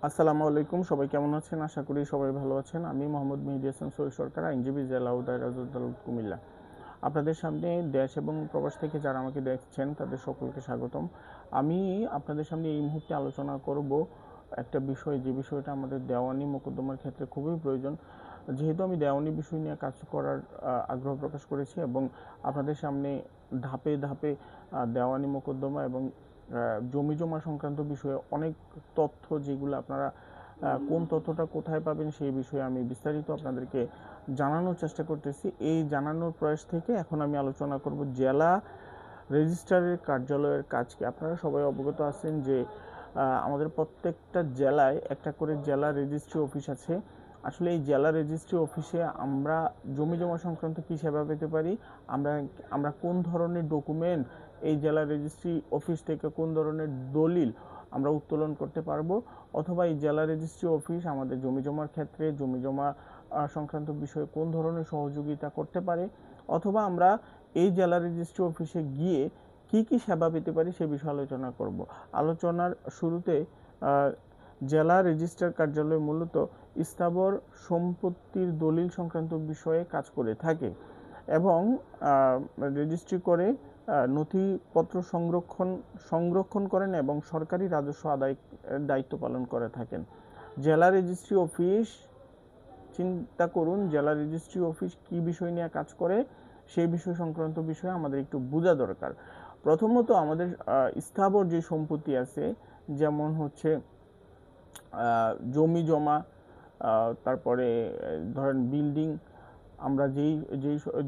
আসসালামু আলাইকুম, সবাই কেমন আছেন? আশা করি সবাই ভালো আছেন। আমি মোহাম্মদ মেহেদী হাসান সৈয়দ সরকার, আইনজীবী, জেলা ও দায়রা জজ আদালত কুমিল্লা। আপনাদের সামনে দেশ এবং প্রবাস থেকে যারা আমাকে দেখছেন তাদের সকলকে স্বাগতম। আমি আপনাদের সামনে এই মুহূর্তে আলোচনা করব একটা বিষয়, যে বিষয়টা আমাদের দেওয়ানি মোকদ্দমার ক্ষেত্রে খুবই প্রয়োজন। যেহেতু আমি দেওয়ানি বিষয় নিয়ে কাজ করার আগ্রহ প্রকাশ করেছি এবং আপনাদের সামনে ধাপে ধাপে দেওয়ানি মোকদ্দমা এবং জমি জমা সংক্রান্ত বিষয়ে অনেক তথ্য, যেগুলো আপনারা কোন তথ্যটা কোথায় পাবেন সেই বিষয়ে আমি বিস্তারিত আপনাদেরকে জানানোর চেষ্টা করতেছি। এই জানানোর প্রয়াস থেকে এখন আমি আলোচনা করব জেলা রেজিস্ট্রারের কার্যালয়ের কাজ কি। আপনারা সবাই অবগত আছেন যে আমাদের প্রত্যেকটা জেলায় একটা করে জেলা রেজিস্ট্রি অফিস আছে। আসলে এই জেলা রেজিস্ট্রি অফিসে আমরা জমি জমা সংক্রান্ত কী সেবা পেতে পারি, আমরা আমরা কোন ধরনের ডকুমেন্ট এই জেলা রেজিস্ট্রি অফিস থেকে, কোন ধরনের দলিল আমরা উত্তোলন করতে পারবো, অথবা এই জেলা রেজিস্ট্রি অফিস আমাদের জমি জমার ক্ষেত্রে জমি জমা সংক্রান্ত বিষয়ে কোন ধরনের সহযোগিতা করতে পারে, অথবা আমরা এই জেলা রেজিস্ট্রি অফিসে গিয়ে কি কি সেবা পেতে পারি সে বিষয়ে আলোচনা করব। আলোচনার শুরুতে জেলা রেজিস্ট্রার কার্যালয় মূলত স্থাবর সম্পত্তির দলিল সংক্রান্ত বিষয়ে কাজ করে থাকে এবং রেজিস্ট্রি করে নথিপত্র সংরক্ষণ করেন এবং সরকারি রাজস্ব আদায় দায়িত্ব পালন করে থাকেন। জেলা রেজিস্ট্রি অফিস, চিন্তা করুন জেলা রেজিস্ট্রি অফিস কি বিষয় নিয়ে কাজ করে, সেই বিষয় সংক্রান্ত বিষয়ে আমাদের একটু বোঝা দরকার। প্রথমত আমাদের স্থাবর যে সম্পত্তি আছে, যেমন হচ্ছে জমি জমা, তারপরে ধরেন বিল্ডিং, আমরা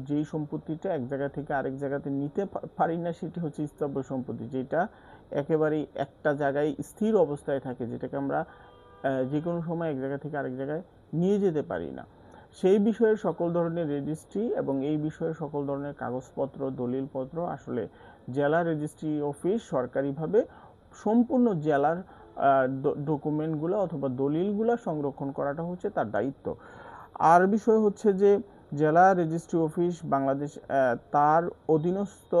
যেই সম্পত্তিটা এক জায়গা থেকে আরেক জায়গাতে নিতে পারি না সেটি হচ্ছে স্থাবর সম্পত্তি, যেটা একেবারেই একটা জায়গায় স্থির অবস্থায় থাকে, যেটাকে আমরা যে কোনো সময় এক জায়গা থেকে আরেক জায়গায় নিয়ে যেতে পারি না। সেই বিষয়ে সকল ধরনের রেজিস্ট্রি এবং এই বিষয়ে সকল ধরনের কাগজপত্র, দলিলপত্র আসলে জেলা রেজিস্ট্রি অফিস সরকারিভাবে সম্পূর্ণ জেলার ডকুমেন্টগুলো অথবা দলিলগুলো সংরক্ষণ করাটা হচ্ছে তার দায়িত্ব। আর বিষয় হচ্ছে যে জেলা রেজিস্ট্রি অফিস বাংলাদেশ, তার অধীনস্থ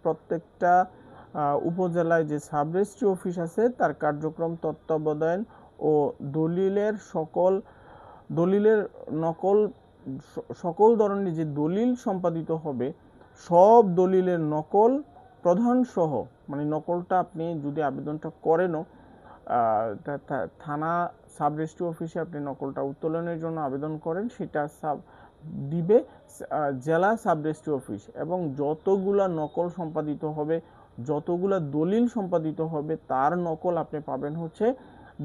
প্রত্যেকটা উপজেলায় যে সাব রেজিস্ট্রি অফিস আছে তার কার্যক্রম তত্ত্বাবধান ও দলিলের নকল, সকল ধরনের যে দলিল সম্পাদিত হবে সব দলিলের নকল প্রধান সহ, মানে নকলটা আপনি যদি আবেদনটা করেনও থানা সাব রেজিস্ট্রি অফিসে আপনি নকলটা উত্তোলনের জন্য আবেদন করেন, সেটা দিবে জেলা সাব রেজিস্ট্রি অফিস, এবং যতগুলা নকল সম্পাদিত হবে, যতগুলা দলিল সম্পাদিত হবে তার নকল আপনি পাবেন হচ্ছে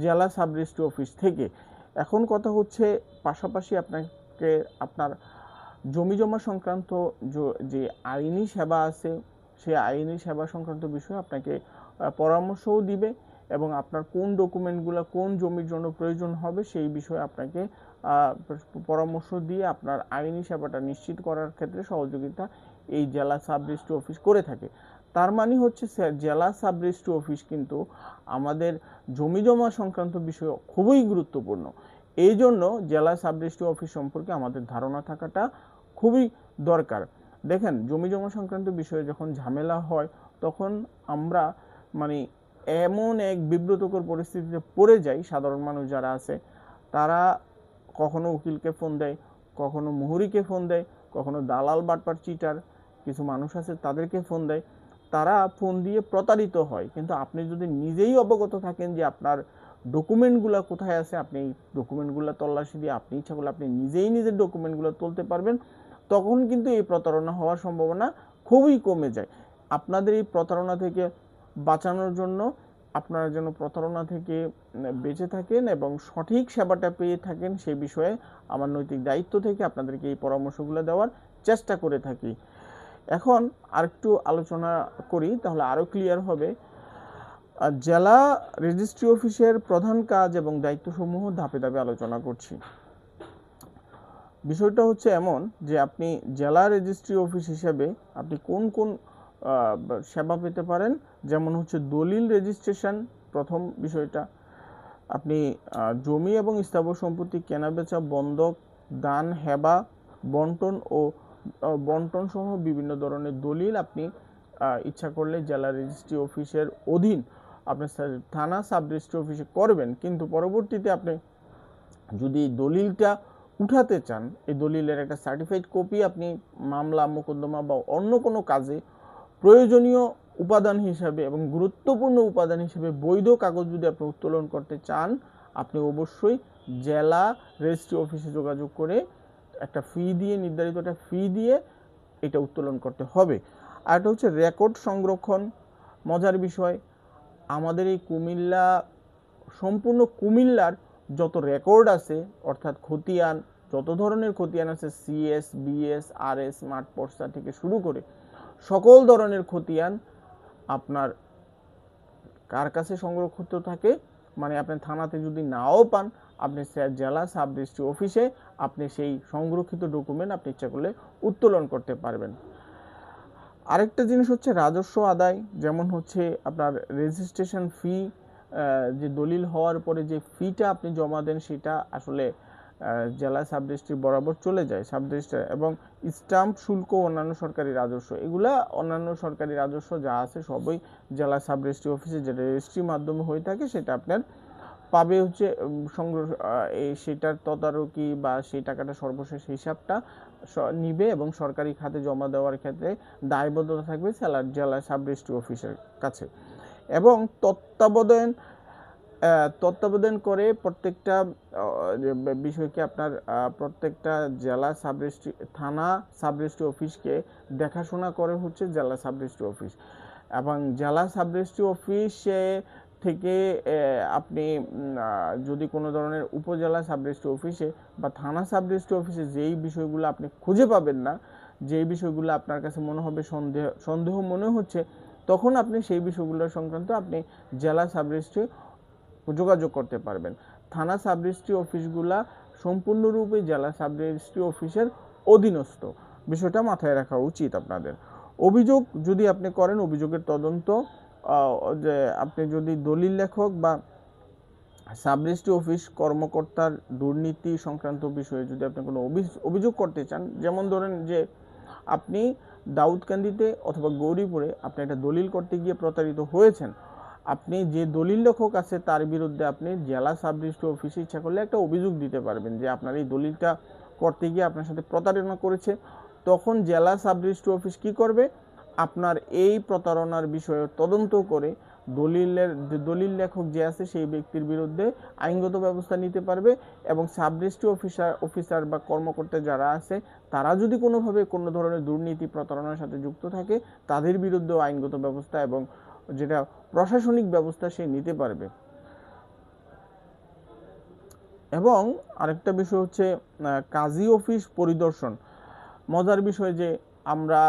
জেলা সাব রেজিস্ট্রি অফিস থেকে। এখন কথা হচ্ছে পাশাপাশি আপনাকে আপনার জমি জমা সংক্রান্ত যে আইনি সেবা আছে সেই আইনি সেবা সংক্রান্ত বিষয়ে আপনাকে পরামর্শও দিবে এবং আপনার কোন ডকুমেন্টগুলো কোন জমির জন্য প্রয়োজন হবে সেই বিষয়ে আপনাকে পরামর্শ দিয়ে আপনার আইনি সেবাটা নিশ্চিত করার ক্ষেত্রে সহযোগিতা এই জেলা সাব রেজিস্ট্রি অফিস করে থাকে। তার মানে হচ্ছে জেলা সাব রেজিস্ট্রি অফিস কিন্তু আমাদের জমি জমা সংক্রান্ত বিষয় খুবই গুরুত্বপূর্ণ। এই জন্য জেলা সাব রেজিস্ট্রি অফিস সম্পর্কে আমাদের ধারণা থাকাটা খুবই দরকার। দেখেন, জমি জমা সংক্রান্ত বিষয়ে যখন ঝামেলা হয় তখন আমরা মানে এমন এক বিব্রতকর পরিস্থিতিতে পড়ে যাই, সাধারণ মানুষ যারা আছে তারা কখনো উকিলকে ফোন দেয়, কখনো মুহুরিকে ফোন দেয়, কখনো দালাল বাটপার চিটার কিছু মানুষ আছে তাদেরকে ফোন দেয়, তারা ফোন দিয়ে প্রতারিত হয়। কিন্তু আপনি যদি নিজেই অবগত থাকেন যে আপনার ডকুমেন্টগুলো কোথায় আছে, আপনি এই ডকুমেন্টগুলো তল্লাশি দিয়ে আপনি ইচ্ছা করলে আপনি নিজেই নিজের ডকুমেন্টগুলো তুলতে পারবেন, তখন কিন্তু এই প্রতারণা হওয়ার সম্ভাবনা খুবই কমে যায়। আপনাদের এই প্রতারণা থেকে বাঁচানোর জন্য, আপনারা যেন প্রতারণা থেকে বেঁচে থাকেন এবং সঠিক সেবাটা পেয়ে থাকেন সেই বিষয়ে আমার নৈতিক দায়িত্ব থেকে আপনাদেরকে এই পরামর্শগুলো দেওয়ার চেষ্টা করে থাকি। এখন আরেকটু আলোচনা করি, তাহলে আরও ক্লিয়ার হবে। জেলা রেজিস্ট্রি অফিসের প্রধান কাজ এবং দায়িত্বসমূহ ধাপে ধাপে আলোচনা করছি। বিষয়টা হচ্ছে এমন যে আপনি জেলা রেজিস্ট্রি অফিস হিসেবে আপনি কোন কোন সেবা পেতে পারেন, যেমন হচ্ছে দলিল রেজিস্ট্রেশন, প্রথম বিষয়টা। আপনি জমি এবং স্থাবর সম্পত্তি কেনাবেচা, বন্ধক, দান, হেবা, বন্টন সহ বিভিন্ন ধরনের দলিল আপনি ইচ্ছা করলে জেলা রেজিস্ট্রি অফিসের অধীন আপনি থানা সাব রেজিস্ট্রি অফিসে করবেন, কিন্তু পরবর্তীতে আপনি যদি দলিলটা উঠাতে চান, এই দলিলের একটা সার্টিফাইড কপি আপনি মামলা মোকদ্দমা বা অন্য কোনো কাজে প্রয়োজনীয় উপাদান হিসাবে এবং গুরুত্বপূর্ণ উপাদান হিসেবে বৈধ কাগজ যদি আপনি উত্তোলন করতে চান, আপনি অবশ্যই জেলা রেজিস্ট্রি অফিসে যোগাযোগ করে একটা ফি দিয়ে, নির্ধারিত একটা ফি দিয়ে এটা উত্তোলন করতে হবে। আর এটা হচ্ছে রেকর্ড সংরক্ষণ। মজার বিষয়, আমাদের এই কুমিল্লা, সম্পূর্ণ কুমিল্লার যত রেকর্ড আছে, অর্থাৎ খতিয়ান, যত ধরনের খতিয়ান আছে, সিএস, বিএস, আরএস, মাঠ পর্চা থেকে শুরু করে সকল ধরনের খতিয়ান আপনার কার কাছে সংরক্ষিত থাকে, মানে আপনি থানাতে যদি নাও পান, আপনি জেলা সাব রেজিস্ট্রি অফিসে আপনি সেই সংরক্ষিত ডকুমেন্ট আপনি ইচ্ছা করলে উত্তোলন করতে পারবেন। আরেকটা জিনিস হচ্ছে রাজস্ব আদায়, যেমন হচ্ছে আপনার রেজিস্ট্রেশন ফি, যে দলিল হওয়ার পরে যে ফিটা আপনি জমা দেন সেটা আসলে জেলা সাব রেজিস্ট্রি বরাবর চলে যায় সাব রেজিস্ট্রার, এবং স্টাম্প শুল্ক, অন্যান্য সরকারি রাজস্ব, এগুলা অন্যান্য সরকারি রাজস্ব যা আছে সবই জেলা সাব রেজিস্ট্রি অফিসে যেটা রেজিস্ট্রির মাধ্যমে হয়ে থাকে সেটা আপনার পাবে হচ্ছে সংগ্রহ, এই সেটার তদারকি বা সেই টাকাটা সর্বশেষ হিসাবটা নিবে এবং সরকারি খাতে জমা দেওয়ার ক্ষেত্রে দায়বদ্ধতা থাকবে জেলা সাব রেজিস্ট্রি অফিসের কাছে। এবং তত্ত্বাবধান করে প্রত্যেকটা বিষয়কে আপনার প্রত্যেকটা জেলা সাব রেজিস্ট্রি, থানা সাব রেজিস্ট্রি অফিসকে দেখাশোনা করে হচ্ছে জেলা সাব রেজিস্ট্রি অফিস। এবং জেলা সাব রেজিস্ট্রি অফিসে থেকে আপনি যদি কোনো ধরনের উপজেলা সাব রেজিস্ট্রি অফিসে বা থানা সাব রেজিস্ট্রি অফিসে যেই বিষয়গুলো আপনি খুঁজে পাবেন না, যেই বিষয়গুলো আপনার কাছে মনে হবে সন্দেহ মনে হচ্ছে, তখন আপনি সেই বিষয়গুলো সংক্রান্ত আপনি জেলা সাব রেজিস্ট্রি যোগাযোগ করতে পারবেন। থানা সাব রেজিস্ট্রি অফিসগুলা সম্পূর্ণরূপে জেলা সাব রেজিস্ট্রি অফিসের অধীনস্থ, বিষয়টা মাথায় রাখা উচিত আপনাদের। অভিযোগ যদি আপনি করেন, অভিযোগের তদন্ত, যে আপনি যদি দলিল লেখক বা সাব রেজিস্ট্রি অফিস কর্মকর্তার দুর্নীতি সংক্রান্ত বিষয়ে যদি আপনি কোনো অভিযোগ করতে চান, যেমন ধরেন যে আপনি দাউদকান্দিতে অথবা গৌরীপুরে আপনি একটা দলিল করতে গিয়ে প্রতারিত হয়েছেন, আপনি যে দলিল লেখক আছে তার বিরুদ্ধে আপনি জেলা সাব রেজিস্ট্রি অফিসে ইচ্ছা করলে একটা অভিযোগ দিতে পারবেন যে আপনার এই দলিলটা করতে গিয়ে আপনার সাথে প্রতারণা করেছে। তখন জেলা সাব রেজিস্ট্রি অফিস কি করবে, আপনার এই প্রতারণার বিষয়ে তদন্ত করে দলিল লেখক যে আছে সেই ব্যক্তির বিরুদ্ধে আইনগত ব্যবস্থা নিতে পারবে, এবং সাব রেজিস্ট্রি অফিসার বা কর্মকর্তা যারা আছে তারা যদি কোনোভাবে কোনো ধরনের দুর্নীতি প্রতারণার সাথে যুক্ত থাকে, তাদের বিরুদ্ধেও আইনগত ব্যবস্থা এবং যেটা প্রশাসনিক ব্যবস্থা সে নিতে পারবে। এবং আরেকটা বিষয় হচ্ছে কাজী অফিস পরিদর্শন। মজার বিষয় যে আমরা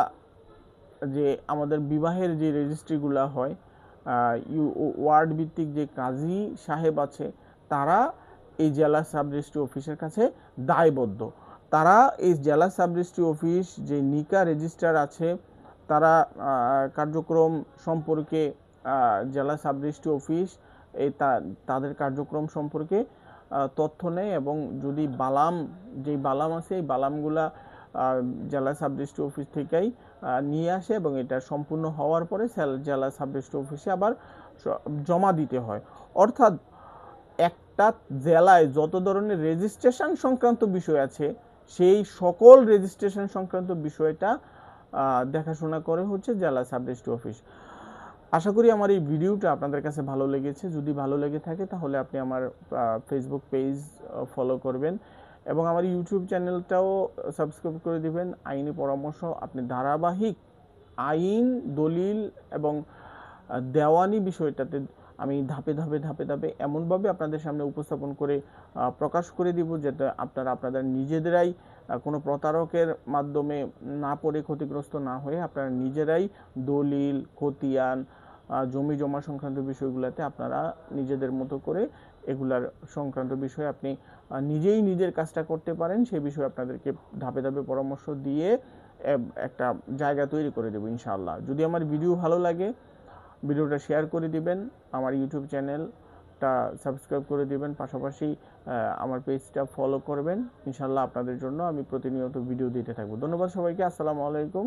যে আমাদের বিবাহের যে রেজিস্ট্রিগুলো হয়, ওয়ার্ড ভিত্তিক যে কাজী সাহেব আছে, তারা এই জেলা সাব রেজিস্ট্রি অফিসের কাছে দায়বদ্ধ। তারা এই জেলা সাব রেজিস্ট্রি অফিস যে নিকা রেজিস্ট্রার আছে, তারা কার্যক্রম সম্পর্কে জেলা সাব রেজিস্ট্রি অফিস এই তাদের কার্যক্রম সম্পর্কে তথ্য নেয়, এবং যদি যেই বালাম আছে এই বালামগুলা জেলা সাব রেজিস্ট্রি অফিস থেকেই নিয়ে আসে, এবং এটা সম্পূর্ণ হওয়ার পরে জেলা সাব রেজিস্ট্রি অফিসে আবার জমা দিতে হয়। অর্থাৎ একটা জেলায় যত ধরনের রেজিস্ট্রেশন সংক্রান্ত বিষয় আছে, সেই সকল রেজিস্ট্রেশন সংক্রান্ত বিষয়টা দেখাশোনা করে হচ্ছে জেলা সাব রেজিস্ট্রি অফিস। আশা করি আমার এই ভিডিওটা আপনাদের কাছে ভালো লেগেছে। যদি ভালো লেগে থাকে তাহলে আপনি আমার ফেসবুক পেজ ফলো করবেন এবং আমার ইউটিউব চ্যানেলটাও সাবস্ক্রাইব করে দিবেন। আইনি পরামর্শ, আপনি ধারাবাহিক আইন, দলিল এবং দেওয়ানি বিষয়টাতে আমি ধাপে ধাপে এমনভাবে আপনাদের সামনে উপস্থাপন করে প্রকাশ করে দিব যাতে আপনারা নিজেদেরাই কোনো প্রতারকের মাধ্যমে না পড়ে ক্ষতিগ্রস্ত না হয়ে আপনারা নিজেরাই দলিল, খতিয়ান, জমি জমা সংক্রান্ত বিষয়গুলোতে আপনারা নিজেদের মতো করে এগুলার সংক্রান্ত বিষয়ে আপনি নিজেই নিজের কাজটা করতে পারেন, সেই বিষয়ে আপনাদেরকে ধাপে পরামর্শ দিয়ে একটা জায়গা তৈরি করে দেব ইনশাআল্লাহ। যদি আমার ভিডিও ভালো লাগে ভিডিওটা শেয়ার করে দিবেন, আমার ইউটিউব চ্যানেলটা সাবস্ক্রাইব করে দিবেন, পাশাপাশি আমার পেজটা ফলো করবেন। ইনশাআল্লাহ আপনাদের জন্য আমি প্রতিনিয়ত ভিডিও দিতে থাকবো। ধন্যবাদ সবাইকে। আসসালামু আলাইকুম।